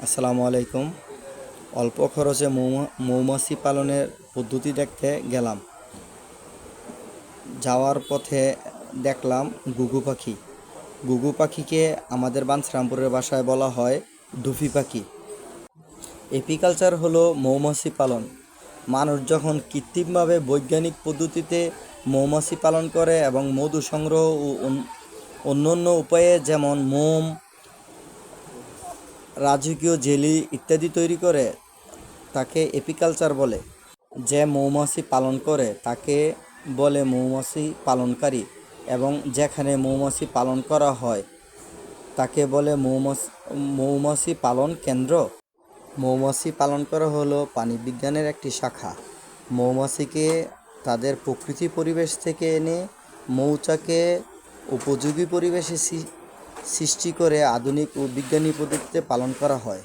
আসসালামু আলাইকুম। অল্প খরচে মৌমাছি পালনের পদ্ধতি দেখতে গেলাম। যাওয়ার পথে দেখলাম ঘুঘু পাখি। ঘুঘু পাখিকে আমাদের বাঞ্ছারামপুরের ভাষায় বলা হয় ডুফি পাখি। এপিকালচার হলো মৌমাছি পালন। মানুষ যখন কৃত্রিমভাবে বৈজ্ঞানিক পদ্ধতিতে মৌমাছি পালন করে এবং মধু সংগ্রহ ও অন্যান্য উপায়ে যেমন মোম, রাজকীয় জেলি ইত্যাদি তৈরি করে, তাকে এপিকালচার বলে। যে মৌমাছি পালন করে তাকে বলে মৌমাছি পালনকারী, এবং যেখানে মৌমাছি পালন করা হয় তাকে বলে মৌমাছি পালন কেন্দ্র। মৌমাছি পালন করা হলো প্রাণিবিজ্ঞানের একটি শাখা। মৌমাছিকে তাদের প্রকৃতি পরিবেশ থেকে এনে মৌচাকে উপযোগী পরিবেশে সৃষ্টি করে আধুনিক ও বিজ্ঞানী পদ্ধতিতে পালন করা হয়।